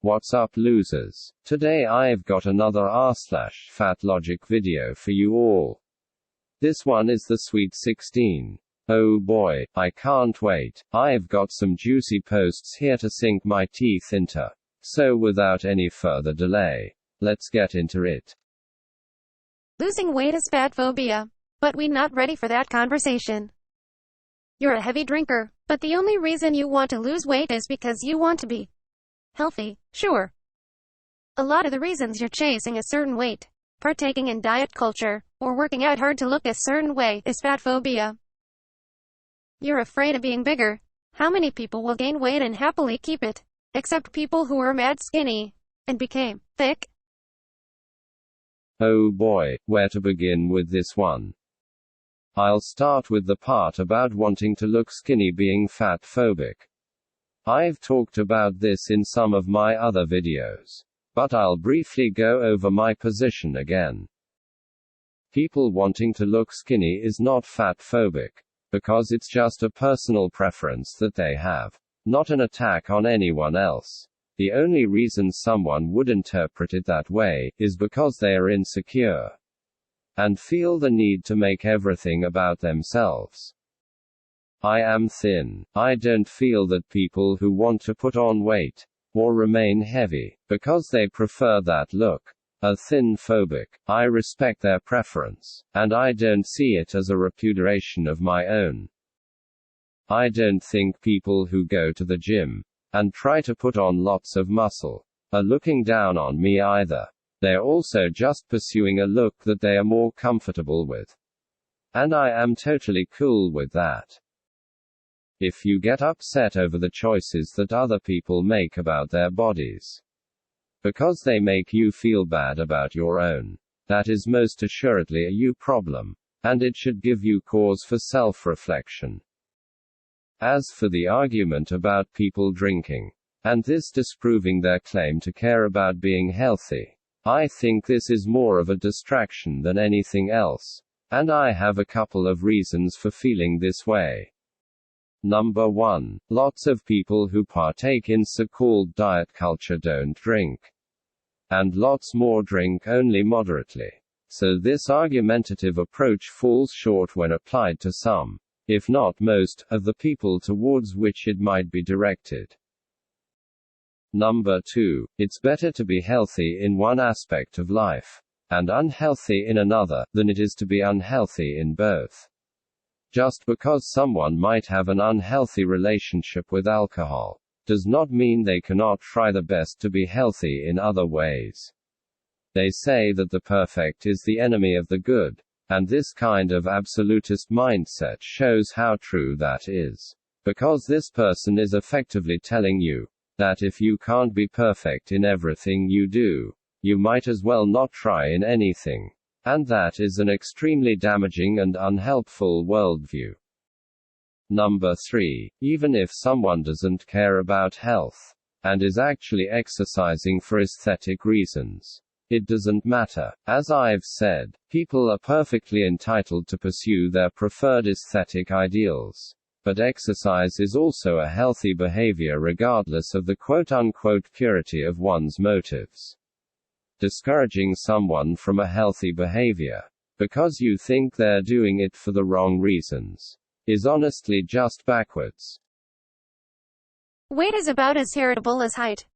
What's up, losers? Today I've got another r/fatlogic video for you all. This one is the Sweet 16. Oh boy, I can't wait. I've got some juicy posts here to sink my teeth into. So without any further delay, let's get into it. Losing weight is fat phobia. But we're not ready for that conversation. You're a heavy drinker, but the only reason you want to lose weight is because you want to be healthy, sure. A lot of the reasons you're chasing a certain weight, partaking in diet culture, or working out hard to look a certain way is fat phobia. You're afraid of being bigger. How many people will gain weight and happily keep it? Except people who were mad skinny and became thick. Oh boy, where to begin with this one? I'll start with the part about wanting to look skinny being fat phobic. I've talked about this in some of my other videos, but I'll briefly go over my position again. People wanting to look skinny is not fat phobic, because it's just a personal preference that they have, not an attack on anyone else. The only reason someone would interpret it that way is because they are insecure and feel the need to make everything about themselves. I am thin. I don't feel that people who want to put on weight or remain heavy because they prefer that look are thin phobic. I respect their preference, and I don't see it as a repudiation of my own. I don't think people who go to the gym and try to put on lots of muscle are looking down on me either. They're also just pursuing a look that they are more comfortable with. And I am totally cool with that. If you get upset over the choices that other people make about their bodies, because they make you feel bad about your own, that is most assuredly a you problem, and it should give you cause for self-reflection. As for the argument about people drinking, and this disproving their claim to care about being healthy, I think this is more of a distraction than anything else, and I have a couple of reasons for feeling this way. Number 1. Lots of people who partake in so-called diet culture don't drink. And lots more drink only moderately. So this argumentative approach falls short when applied to some, if not most, of the people towards which it might be directed. Number 2. It's better to be healthy in one aspect of life, and unhealthy in another, than it is to be unhealthy in both. Just because someone might have an unhealthy relationship with alcohol, does not mean they cannot try their best to be healthy in other ways. They say that the perfect is the enemy of the good, and this kind of absolutist mindset shows how true that is. Because this person is effectively telling you that if you can't be perfect in everything you do, you might as well not try in anything. And that is an extremely damaging and unhelpful worldview. Number 3. Even if someone doesn't care about health, and is actually exercising for aesthetic reasons, it doesn't matter. As I've said, people are perfectly entitled to pursue their preferred aesthetic ideals. But exercise is also a healthy behavior regardless of the quote-unquote purity of one's motives. Discouraging someone from a healthy behavior because you think they're doing it for the wrong reasons is honestly just backwards. Weight is about as heritable as height.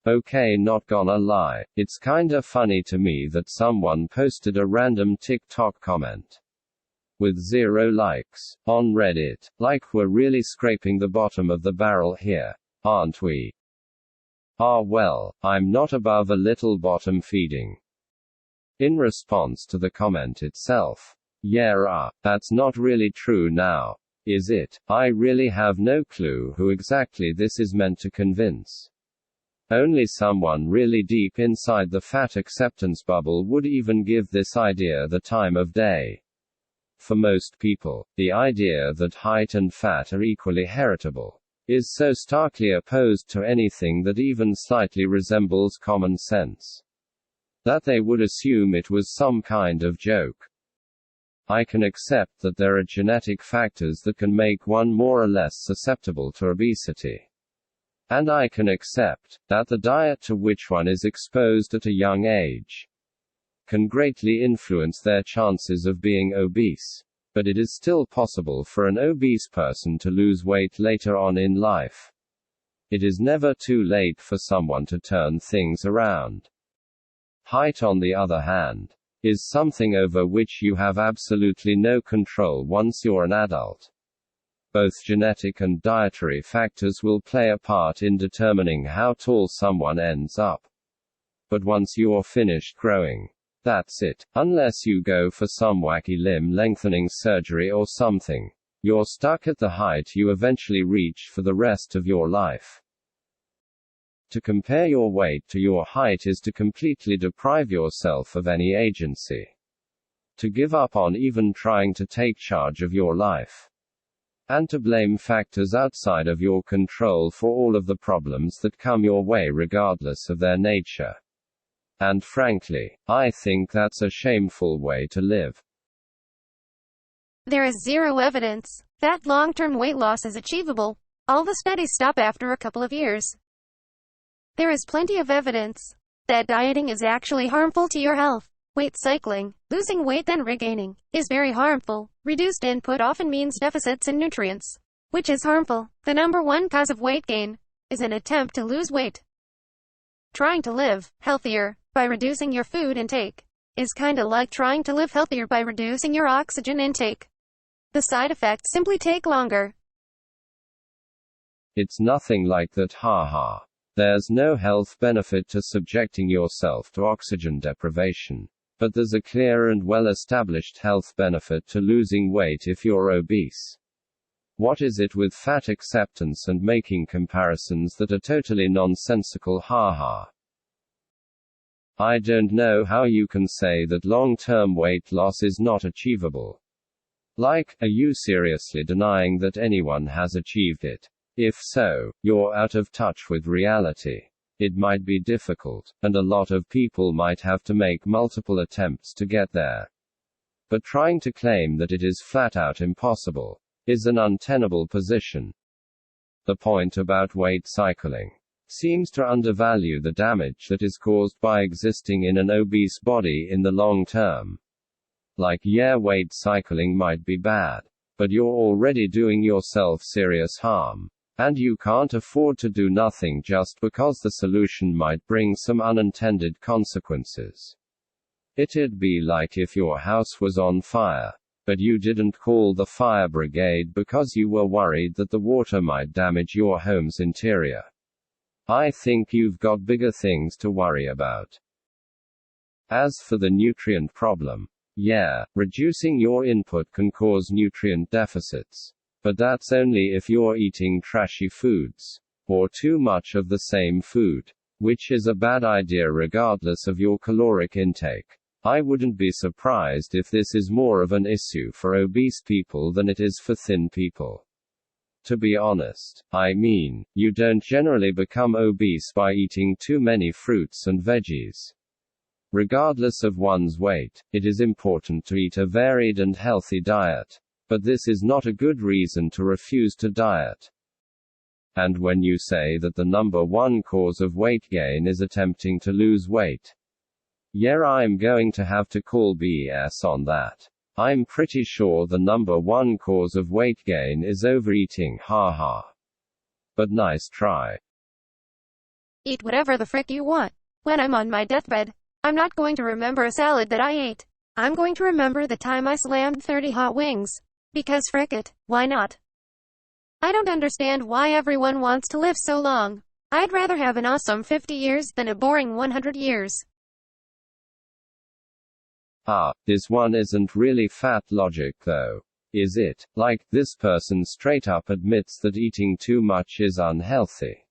Okay, not gonna lie, it's kinda funny to me that someone posted a random TikTok comment with 0 likes on Reddit, like we're really scraping the bottom of the barrel here, aren't we? Ah well, I'm not above a little bottom feeding. In response to the comment itself, yeah, that's not really true now, is it? I really have no clue who exactly this is meant to convince. Only someone really deep inside the fat acceptance bubble would even give this idea the time of day. For most people, the idea that height and fat are equally heritable is so starkly opposed to anything that even slightly resembles common sense that they would assume it was some kind of joke. I can accept that there are genetic factors that can make one more or less susceptible to obesity. And I can accept that the diet to which one is exposed at a young age can greatly influence their chances of being obese. But it is still possible for an obese person to lose weight later on in life. It is never too late for someone to turn things around. Height, on the other hand, is something over which you have absolutely no control once you're an adult. Both genetic and dietary factors will play a part in determining how tall someone ends up. But once you're finished growing, that's it. Unless you go for some wacky limb lengthening surgery or something, you're stuck at the height you eventually reached for the rest of your life. To compare your weight to your height is to completely deprive yourself of any agency. To give up on even trying to take charge of your life. And to blame factors outside of your control for all of the problems that come your way regardless of their nature. And frankly, I think that's a shameful way to live. There is zero evidence that long-term weight loss is achievable. All the studies stop after a couple of years. There is plenty of evidence that dieting is actually harmful to your health. Weight cycling, losing weight then regaining, is very harmful. Reduced input often means deficits in nutrients, which is harmful. The number one cause of weight gain is an attempt to lose weight. Trying to live healthier by reducing your food intake is kinda like trying to live healthier by reducing your oxygen intake. The side effects simply take longer. It's nothing like that, haha. There's no health benefit to subjecting yourself to oxygen deprivation. But there's a clear and well-established health benefit to losing weight if you're obese. What is it with fat acceptance and making comparisons that are totally nonsensical, haha? I don't know how you can say that long-term weight loss is not achievable. Like, are you seriously denying that anyone has achieved it? If so, you're out of touch with reality. It might be difficult, and a lot of people might have to make multiple attempts to get there. But trying to claim that it is flat out impossible is an untenable position. The point about weight cycling seems to undervalue the damage that is caused by existing in an obese body in the long term. Like, yeah, weight cycling might be bad, but you're already doing yourself serious harm. And you can't afford to do nothing just because the solution might bring some unintended consequences. It'd be like if your house was on fire, but you didn't call the fire brigade because you were worried that the water might damage your home's interior. I think you've got bigger things to worry about. As for the nutrient problem, yeah, reducing your input can cause nutrient deficits. But that's only if you're eating trashy foods, or too much of the same food, which is a bad idea regardless of your caloric intake. I wouldn't be surprised if this is more of an issue for obese people than it is for thin people. To be honest, I mean, you don't generally become obese by eating too many fruits and veggies. Regardless of one's weight, it is important to eat a varied and healthy diet. But this is not a good reason to refuse to diet. And when you say that the number one cause of weight gain is attempting to lose weight, yeah, I'm going to have to call BS on that. I'm pretty sure the number one cause of weight gain is overeating, haha. But nice try. Eat whatever the frick you want. When I'm on my deathbed, I'm not going to remember a salad that I ate. I'm going to remember the time I slammed 30 hot wings. Because frick it, why not? I don't understand why everyone wants to live so long. I'd rather have an awesome 50 years than a boring 100 years. This one isn't really fat logic though. Is it? Like, this person straight up admits that eating too much is unhealthy.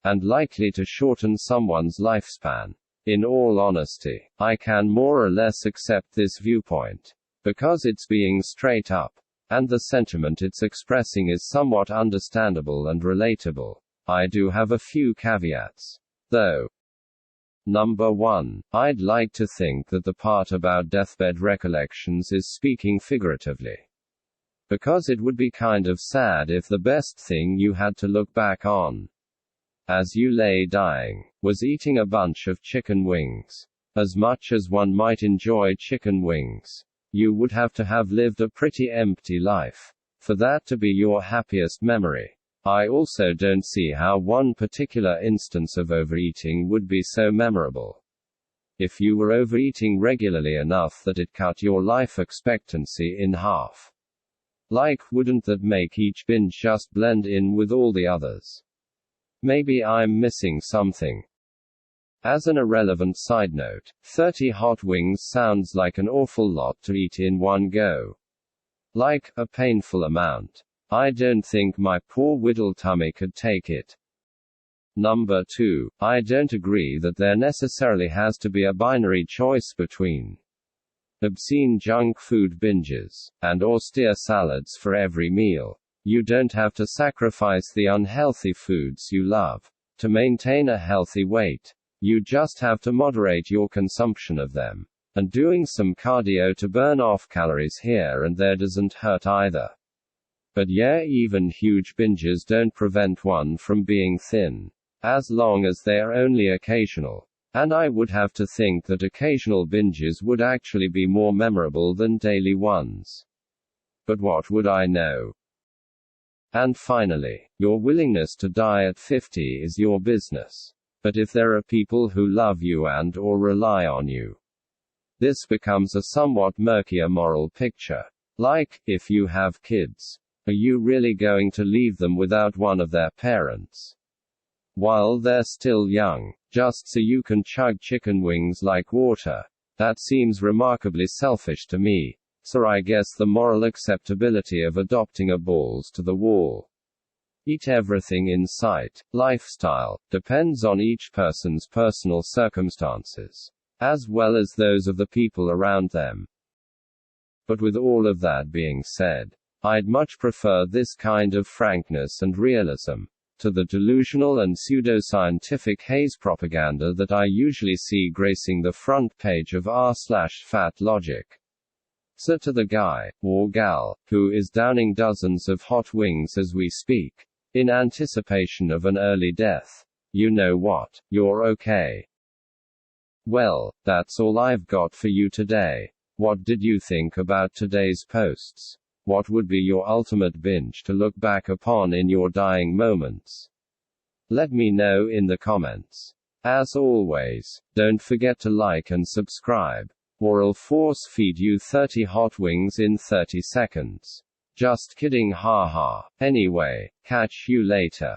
And likely to shorten someone's lifespan. In all honesty, I can more or less accept this viewpoint. Because it's being straight up. And the sentiment it's expressing is somewhat understandable and relatable. I do have a few caveats, though. Number 1, I'd like to think that the part about deathbed recollections is speaking figuratively. Because it would be kind of sad if the best thing you had to look back on as you lay dying, was eating a bunch of chicken wings. As much as one might enjoy chicken wings, you would have to have lived a pretty empty life for that to be your happiest memory. I also don't see how one particular instance of overeating would be so memorable. If you were overeating regularly enough that it cut your life expectancy in half. Like, wouldn't that make each binge just blend in with all the others? Maybe I'm missing something. As an irrelevant side note, 30 hot wings sounds like an awful lot to eat in one go. Like, a painful amount. I don't think my poor whittle tummy could take it. Number 2. I don't agree that there necessarily has to be a binary choice between obscene junk food binges and austere salads for every meal. You don't have to sacrifice the unhealthy foods you love to maintain a healthy weight. You just have to moderate your consumption of them. And doing some cardio to burn off calories here and there doesn't hurt either. But yeah, even huge binges don't prevent one from being thin, as long as they are only occasional. And I would have to think that occasional binges would actually be more memorable than daily ones. But what would I know? And finally, your willingness to die at 50 is your business. But if there are people who love you and or rely on you, this becomes a somewhat murkier moral picture. Like, if you have kids, are you really going to leave them without one of their parents while they're still young, just so you can chug chicken wings like water? That seems remarkably selfish to me. So I guess the moral acceptability of adopting a balls to the wall, eat everything in sight lifestyle depends on each person's personal circumstances, as well as those of the people around them. But with all of that being said, I'd much prefer this kind of frankness and realism to the delusional and pseudoscientific haze propaganda that I usually see gracing the front page of r/fatlogic. So to the guy, or gal, who is downing dozens of hot wings as we speak, in anticipation of an early death, you know what, you're okay. Well, that's all I've got for you today. What did you think about today's posts? What would be your ultimate binge to look back upon in your dying moments? Let me know in the comments. As always, don't forget to like and subscribe, or I'll force feed you 30 hot wings in 30 seconds. Just kidding, haha. Anyway, catch you later.